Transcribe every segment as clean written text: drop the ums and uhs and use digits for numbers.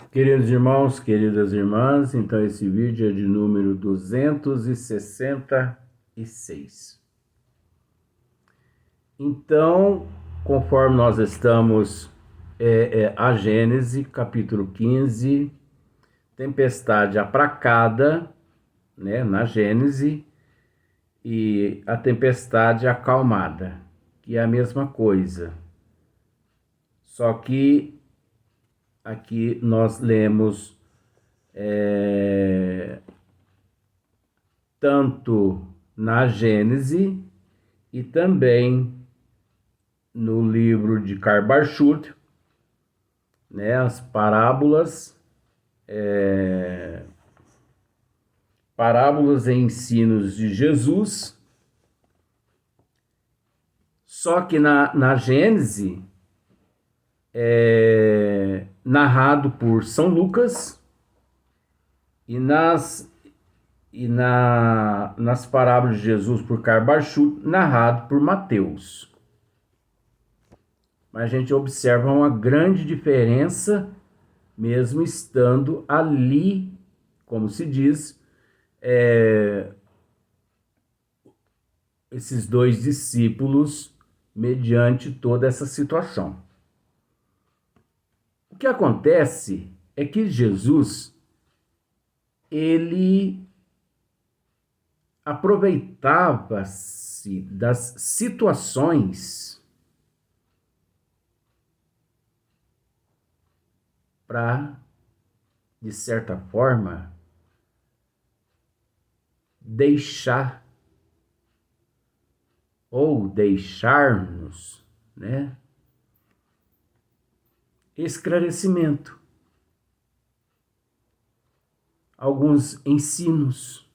Queridos irmãos, queridas irmãs, então esse vídeo é de número 266. Então, conforme nós estamos a Gênesis, capítulo 15, tempestade aplacada, né, na Gênesis, e a tempestade acalmada, que é a mesma coisa. Só que aqui nós lemos tanto na Gênese e também no livro de Karl Barth, né, as parábolas e ensinos de Jesus. Só que na Gênese é narrado por São Lucas e nas parábolas de Jesus por Karl Barth, narrado por Mateus. Mas a gente observa uma grande diferença, mesmo estando ali, como se diz, esses dois discípulos, mediante toda essa situação. O que acontece é que Jesus, ele aproveitava-se das situações para, de certa forma, deixar ou deixar-nos, né, esclarecimento, alguns ensinos,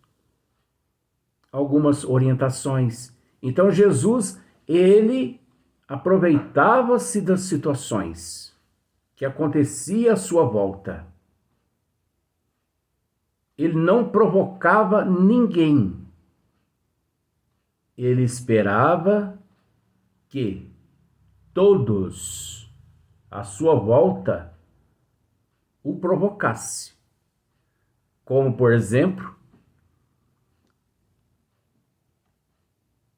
algumas orientações. Então Jesus, ele aproveitava-se das situações que acontecia à sua volta. Ele não provocava ninguém. Ele esperava que todos à sua volta o provocasse. Como, por exemplo,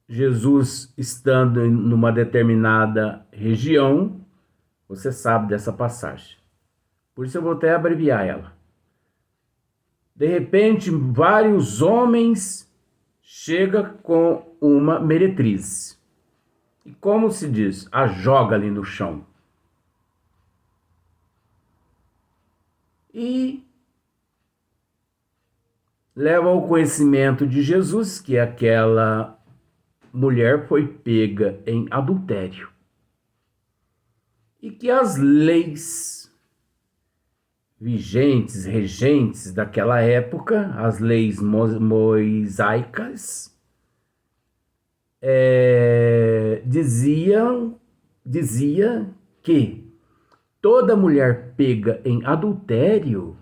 Jesus estando numa determinada região, você sabe dessa passagem. Por isso eu vou até abreviar ela. De repente, vários homens chegam com uma meretriz. E como se diz? A joga ali no chão. E leva ao conhecimento de Jesus que aquela mulher foi pega em adultério. E que as leis vigentes, regentes daquela época, as leis mosaicas, dizia que toda mulher pega em adultério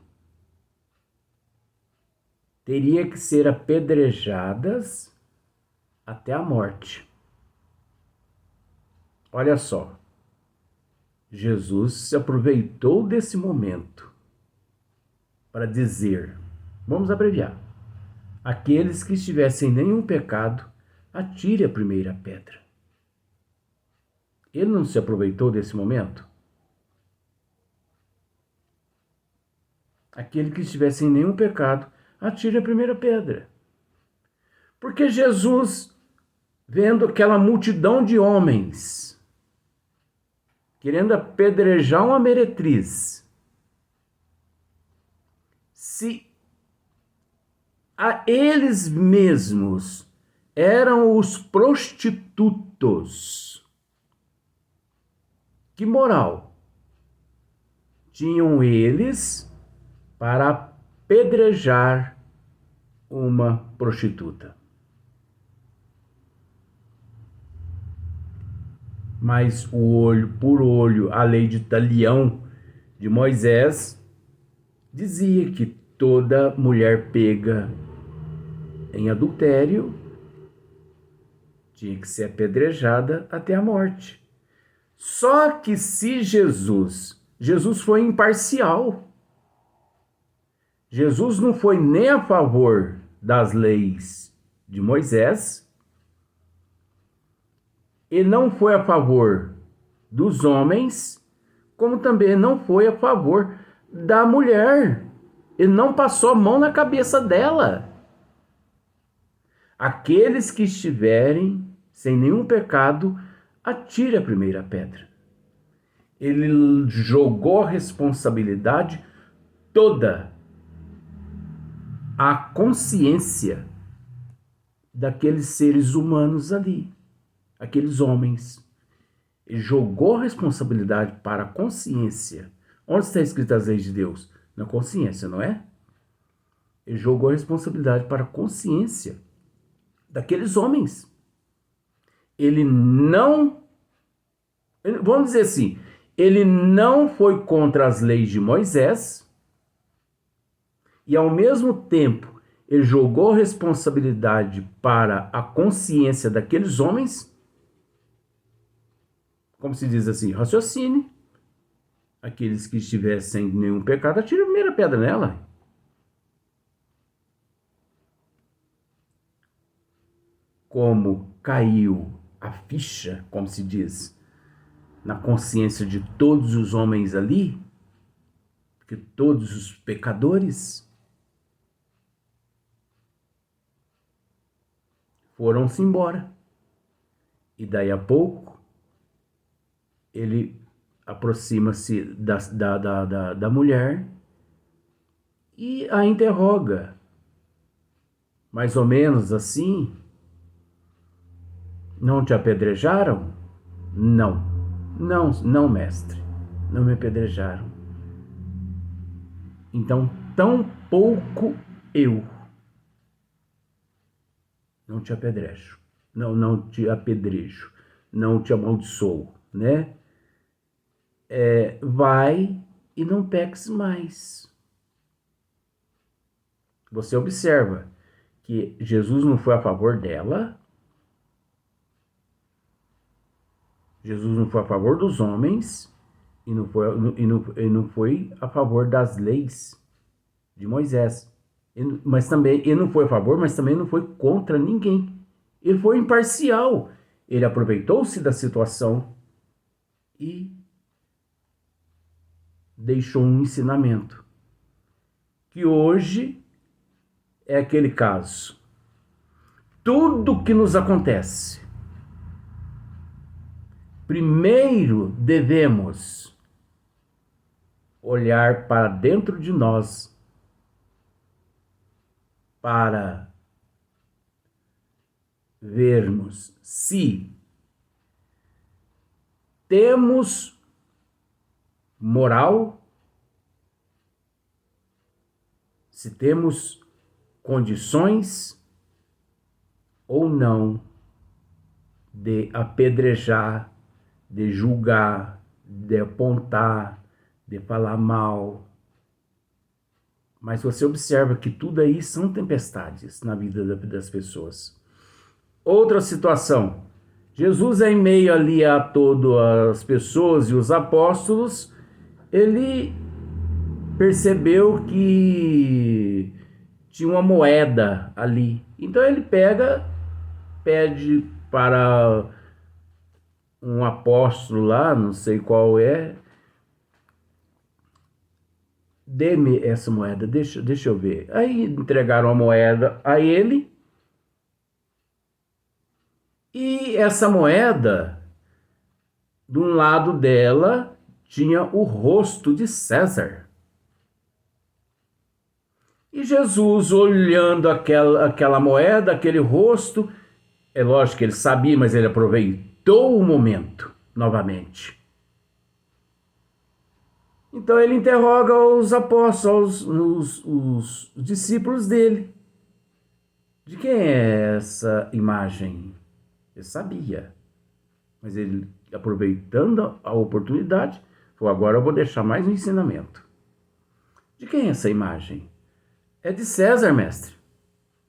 teria que ser apedrejadas até a morte. Olha só, Jesus se aproveitou desse momento para dizer, vamos abreviar, aqueles que estivessem em nenhum pecado, atire a primeira pedra. Ele não se aproveitou desse momento? Aquele que estivesse em nenhum pecado, atire a primeira pedra. Porque Jesus, vendo aquela multidão de homens querendo apedrejar uma meretriz, se a eles mesmos eram os prostitutos, que moral tinham eles para apedrejar uma prostituta? Mas o olho por olho, a lei de talião de Moisés, dizia que toda mulher pega em adultério tinha que ser apedrejada até a morte. Só que se Jesus foi imparcial. Jesus não foi nem a favor das leis de Moisés, ele não foi a favor dos homens, como também não foi a favor da mulher. Ele não passou a mão na cabeça dela. Aqueles que estiverem sem nenhum pecado, atire a primeira pedra. Ele jogou a responsabilidade toda à consciência daqueles seres humanos ali, aqueles homens. Ele jogou a responsabilidade para a consciência. Onde está escrito as leis de Deus? Na consciência, não é? Ele jogou a responsabilidade para a consciência daqueles homens. Ele não, vamos dizer assim, ele não foi contra as leis de Moisés e, ao mesmo tempo, ele jogou a responsabilidade para a consciência daqueles homens. Como se diz assim, raciocine. Aqueles que estivessem sem nenhum pecado, atire a primeira pedra nela. Como caiu a ficha, como se diz, na consciência de todos os homens ali, que todos os pecadores foram-se embora. E daí a pouco, ele aproxima-se da mulher e a interroga. Mais ou menos assim: não te apedrejaram? Não. Não, mestre. Não me apedrejaram. Então, tão pouco eu não te apedrejo. Não te apedrejo. Não te amaldiçoo, né? Vai e não peques mais. Você observa que Jesus não foi a favor dela, Jesus não foi a favor dos homens e não foi a favor das leis de Moisés. Mas também ele não foi a favor, mas também não foi contra ninguém. Ele foi imparcial. Ele aproveitou-se da situação e deixou um ensinamento, que hoje é aquele caso. Tudo que nos acontece, primeiro devemos olhar para dentro de nós para vermos se temos moral, se temos condições ou não de apedrejar, de julgar, de apontar, de falar mal. Mas você observa que tudo aí são tempestades na vida das pessoas. Outra situação: Jesus, em meio ali a todas as pessoas e os apóstolos, ele percebeu que tinha uma moeda ali. Então ele pede para um apóstolo lá, não sei qual é: dê-me essa moeda, deixa eu ver. Aí entregaram a moeda a ele. E essa moeda, de um lado dela, tinha o rosto de César. E Jesus, olhando aquela moeda, aquele rosto, é lógico que ele sabia, mas ele aproveitou o momento novamente. Então ele interroga os apóstolos, os discípulos dele: de quem é essa imagem? Ele sabia, mas ele, aproveitando a oportunidade, falou: agora eu vou deixar mais um ensinamento. De quem é essa imagem? É de César, mestre.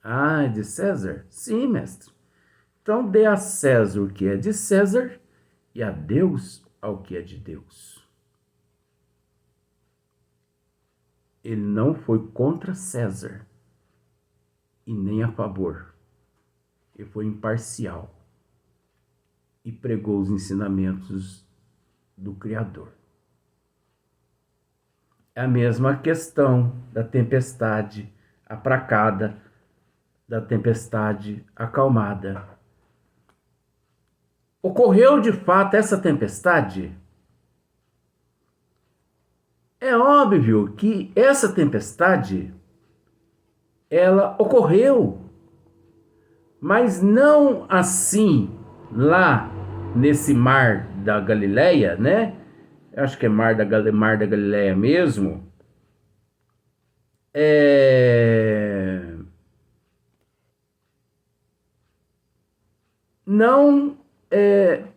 Ah, é de César? Sim, mestre. Então dê a César o que é de César e a Deus ao que é de Deus. ele não foi contra César e nem a favor. Ele foi imparcial e pregou os ensinamentos do Criador. É a mesma questão da tempestade apracada, da tempestade acalmada. Ocorreu de fato essa tempestade? É óbvio que essa tempestade, ela ocorreu, mas não assim lá nesse mar da Galileia, né? Acho que é mar da Galileia mesmo. Não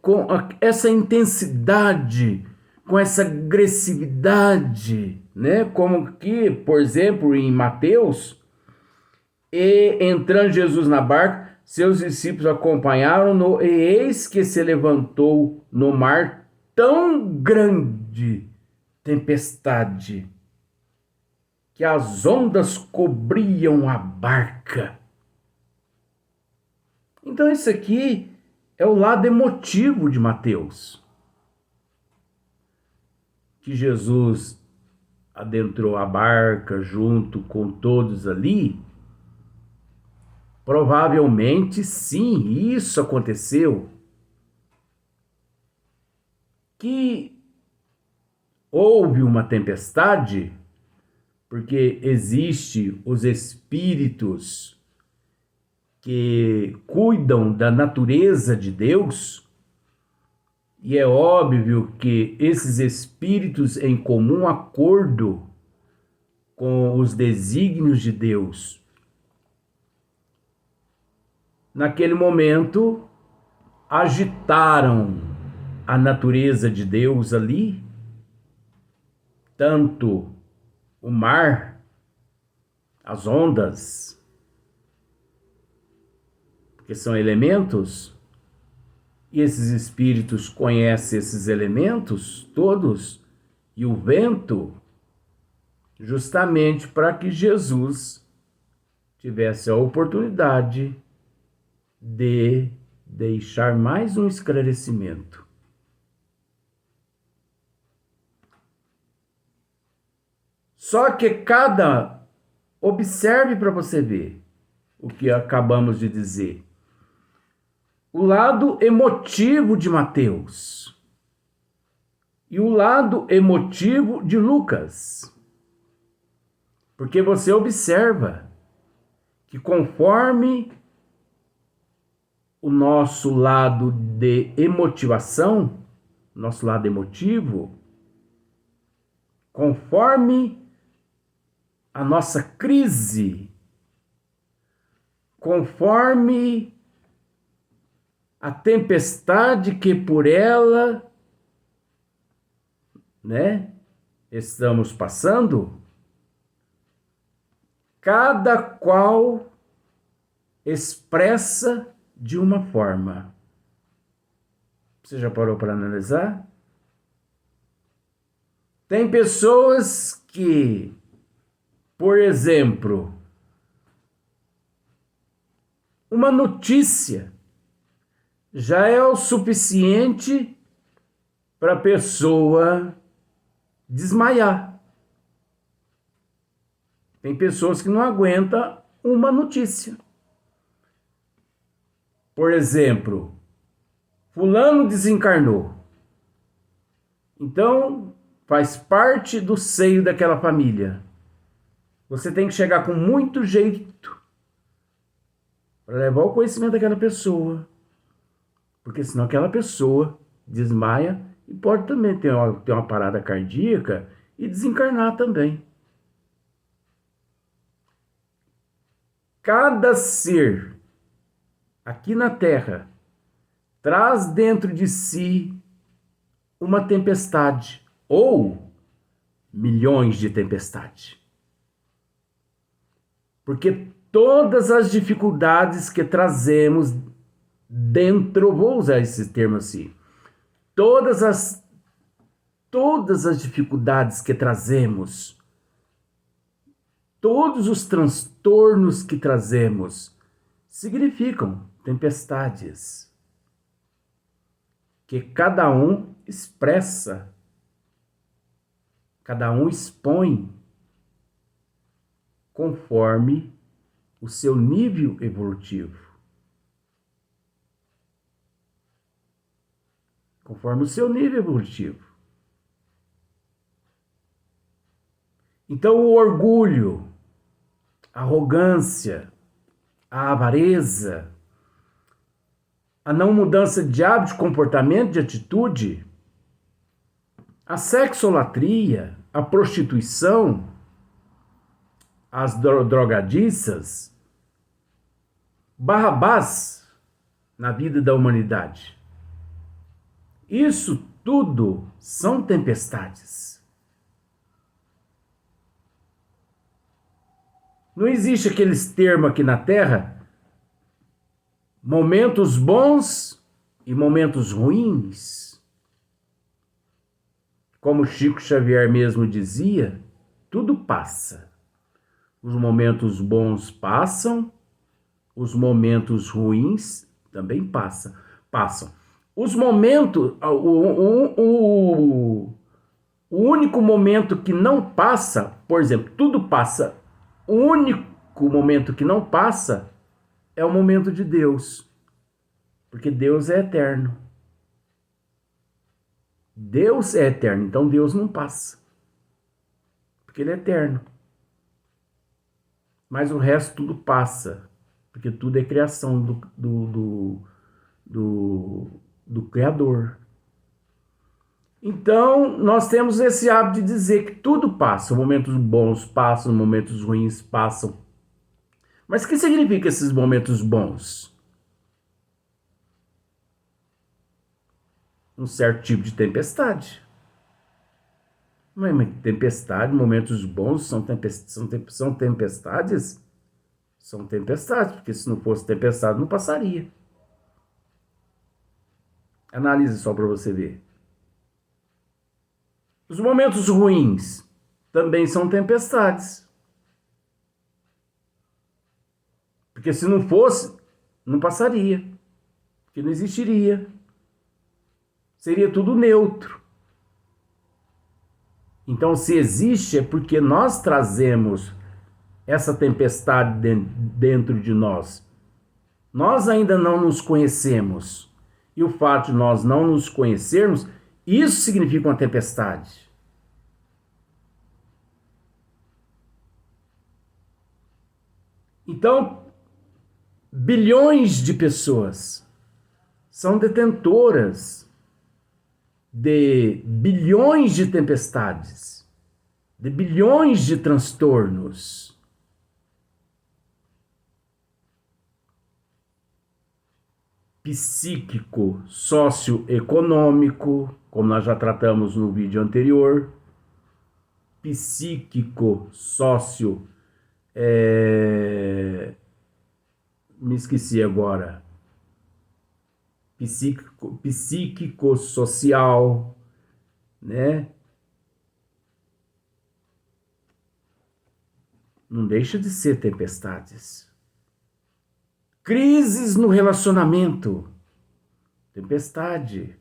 com essa intensidade, com essa agressividade, né? Como que, por exemplo, em Mateus, e entrando Jesus na barca, seus discípulos acompanharam-no, e eis que se levantou no mar tão grande tempestade que as ondas cobriam a barca. Então isso aqui é o lado emotivo de Mateus. Que Jesus adentrou a barca junto com todos ali. Provavelmente sim, isso aconteceu. Que houve uma tempestade, porque existe os espíritos que cuidam da natureza de Deus, e é óbvio que esses espíritos, em comum acordo com os desígnios de Deus, naquele momento agitaram a natureza de Deus ali, tanto o mar, as ondas, que são elementos, e esses espíritos conhecem esses elementos todos, e o vento, justamente para que Jesus tivesse a oportunidade de deixar mais um esclarecimento. Só que observe para você ver o que acabamos de dizer. O lado emotivo de Mateus e o lado emotivo de Lucas. Porque você observa que conforme o nosso lado de emotivação, nosso lado emotivo, conforme a nossa crise, conforme a tempestade que por ela, né, estamos passando, cada qual expressa de uma forma. Você já parou para analisar? Tem pessoas que, por exemplo, uma notícia já é o suficiente para a pessoa desmaiar. Tem pessoas que não aguentam uma notícia. Por exemplo, fulano desencarnou. Então, faz parte do seio daquela família. Você tem que chegar com muito jeito para levar o conhecimento daquela pessoa. Porque senão aquela pessoa desmaia e pode também ter uma parada cardíaca e desencarnar também. Cada ser aqui na Terra traz dentro de si uma tempestade ou milhões de tempestades. Porque todas as dificuldades que trazemos dentro, vou usar esse termo assim, todas as dificuldades que trazemos Todos os transtornos que trazemos significam tempestades, que cada um expressa, cada um expõe conforme o seu nível evolutivo. Conforme o seu nível evolutivo. Então, o orgulho, a arrogância, a avareza, a não mudança de hábito, de comportamento, de atitude, a sexolatria, a prostituição, as drogadiças, Barrabás na vida da humanidade. Isso tudo são tempestades. Não existe aqueles termos aqui na Terra, momentos bons e momentos ruins. Como Chico Xavier mesmo dizia, tudo passa. Os momentos bons passam, os momentos ruins também passam. Os momentos, o único momento que não passa, por exemplo, tudo passa. O único momento que não passa é o momento de Deus, porque Deus é eterno. Deus é eterno, então Deus não passa, porque Ele é eterno. Mas o resto tudo passa, porque tudo é criação do Criador. Então, nós temos esse hábito de dizer que tudo passa, momentos bons passam, momentos ruins passam. Mas o que significa esses momentos bons? Um certo tipo de tempestade. Mas tempestade, momentos bons são tempestades? São tempestades, porque se não fosse tempestade, não passaria. Analise só para você ver. Os momentos ruins também são tempestades. Porque se não fosse, não passaria. Porque não existiria. Seria tudo neutro. Então, se existe, é porque nós trazemos essa tempestade dentro de nós. Nós ainda não nos conhecemos. E o fato de nós não nos conhecermos, isso significa uma tempestade. Então, bilhões de pessoas são detentoras de bilhões de tempestades, de bilhões de transtornos. Psíquico, socioeconômico, como nós já tratamos no vídeo anterior. Psíquico, me esqueci agora. Psíquico-social, né? Não deixa de ser tempestades. Crises no relacionamento, tempestade.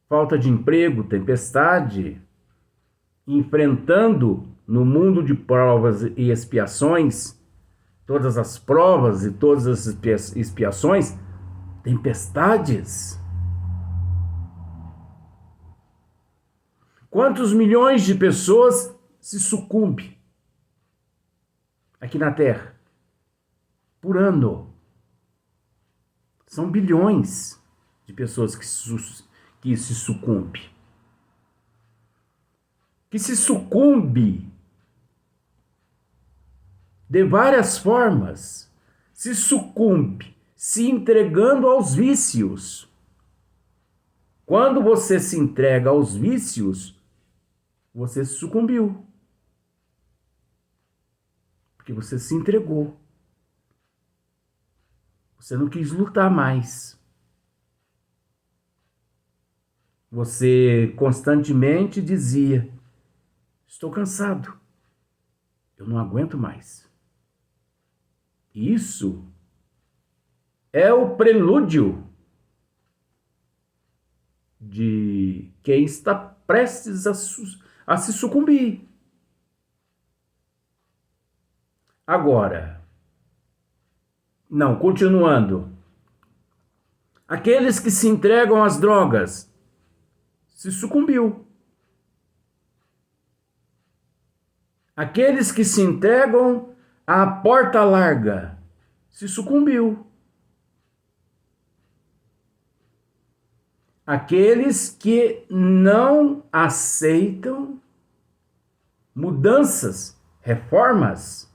Falta de emprego, tempestade. Enfrentando no mundo de provas e expiações, todas as provas e todas as expiações, tempestades. Quantos milhões de pessoas se sucumbem aqui na Terra por ano? São bilhões de pessoas que se sucumbem. Que se sucumbe de várias formas. Se sucumbe se entregando aos vícios. Quando você se entrega aos vícios, você sucumbiu. Porque você se entregou. Você não quis lutar mais. Você constantemente dizia: estou cansado. Eu não aguento mais. Isso é o prelúdio de quem está prestes a se sucumbir. Agora, não, continuando. Aqueles que se entregam às drogas, se sucumbiu. Aqueles que se entregam à porta larga, se sucumbiu. Aqueles que não aceitam mudanças, reformas,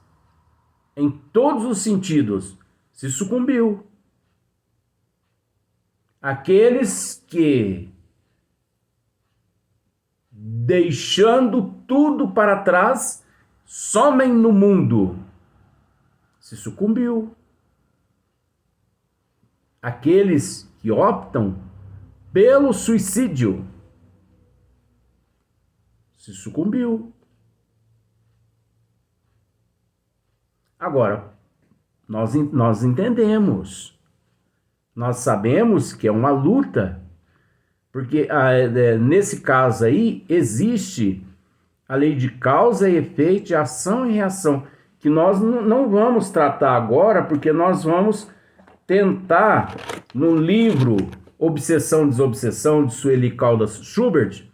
em todos os sentidos, se sucumbiu. Aqueles que, deixando tudo para trás, somem no mundo, se sucumbiu. Aqueles que optam pelo suicídio, se sucumbiu. Agora, nós entendemos, nós sabemos que é uma luta, porque nesse caso aí existe a lei de causa e efeito, de ação e reação, que nós não vamos tratar agora, porque nós vamos tentar, no livro Obsessão e Desobsessão, de Sueli Caldas Schubert,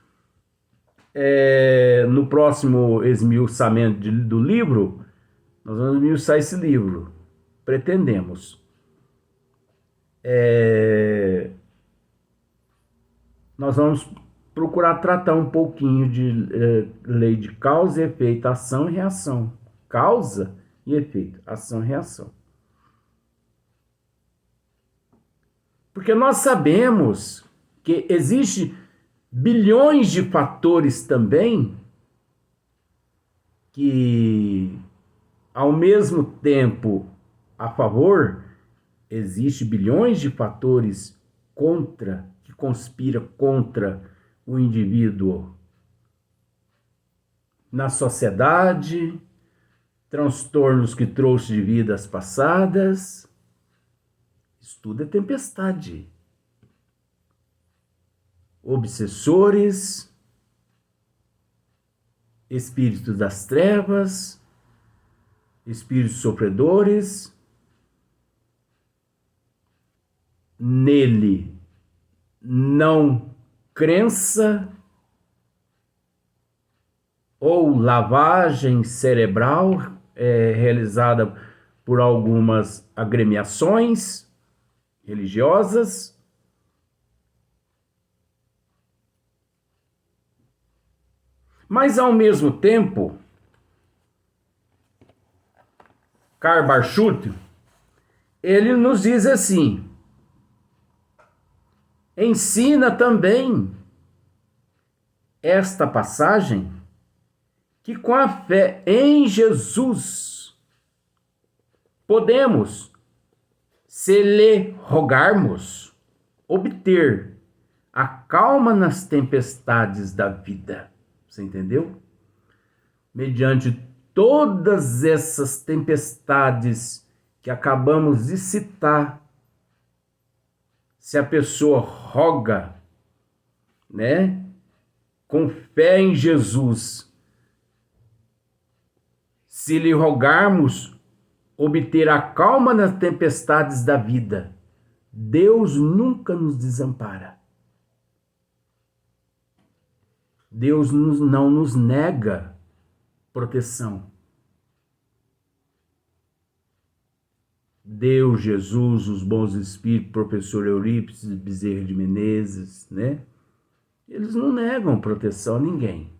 no próximo esmiuçamento do livro, nós vamos esmiuçar esse livro, pretendemos. Nós vamos procurar tratar um pouquinho de lei de causa e efeito, ação e reação. Causa e efeito, ação e reação. Porque nós sabemos que existe bilhões de fatores também que, ao mesmo tempo, a favor, existe bilhões de fatores que conspira contra o indivíduo na sociedade, transtornos que trouxe de vidas passadas. Isso tudo é tempestade. Obsessores, espíritos das trevas, espíritos sofredores. Nele, não crença ou lavagem cerebral realizada por algumas agremiações religiosas. Mas, ao mesmo tempo, Karl Barchuti, ele nos diz assim, ensina também esta passagem que com a fé em Jesus podemos, se lhe rogarmos, obter a calma nas tempestades da vida. Você entendeu? Mediante todas essas tempestades que acabamos de citar, se a pessoa roga, né, com fé em Jesus, se lhe rogarmos obter a calma nas tempestades da vida, Deus nunca nos desampara. Deus não nos nega proteção. Deus, Jesus, os bons espíritos, professor Eurípides Bezerra de Menezes, né? Eles não negam proteção a ninguém.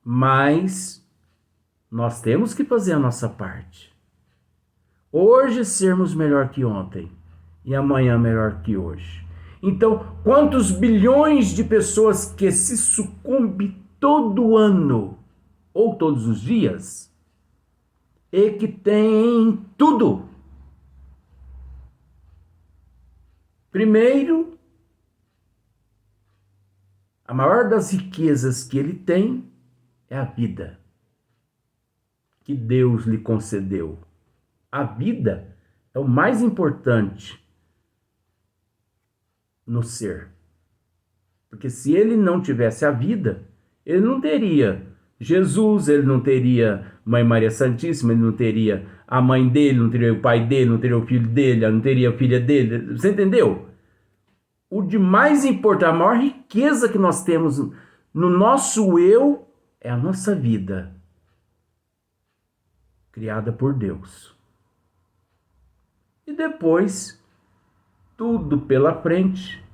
Mas nós temos que fazer a nossa parte. Hoje sermos melhor que ontem e amanhã melhor que hoje. Então, quantos bilhões de pessoas que se sucumbem todo ano ou todos os dias e que têm tudo. Primeiro, a maior das riquezas que ele tem é a vida. que Deus lhe concedeu. A vida é o mais importante no ser. Porque se ele não tivesse a vida, ele não teria Jesus, ele não teria Mãe Maria Santíssima, ele não teria a mãe dele, não teria o pai dele, não teria o filho dele, não teria a filha dele. Você entendeu? O de mais importante, a maior riqueza que nós temos no nosso eu é a nossa vida, criada por Deus. E depois, tudo pela frente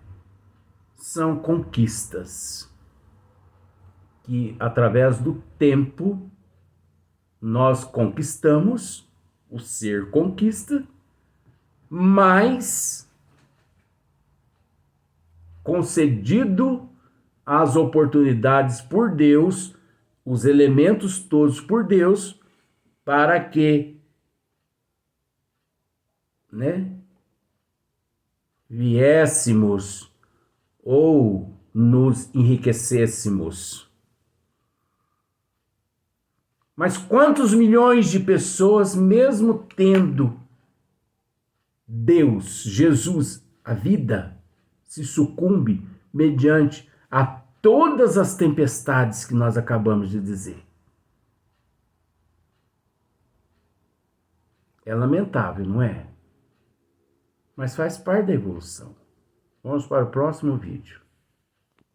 são conquistas que, através do tempo, nós conquistamos, o ser conquista, mas concedido as oportunidades por Deus, os elementos todos por Deus, para que, viéssemos ou nos enriquecêssemos. Mas quantos milhões de pessoas, mesmo tendo Deus, Jesus, a vida, se sucumbe mediante a todas as tempestades que nós acabamos de dizer? É lamentável, não é? Mas faz parte da evolução. Vamos para o próximo vídeo.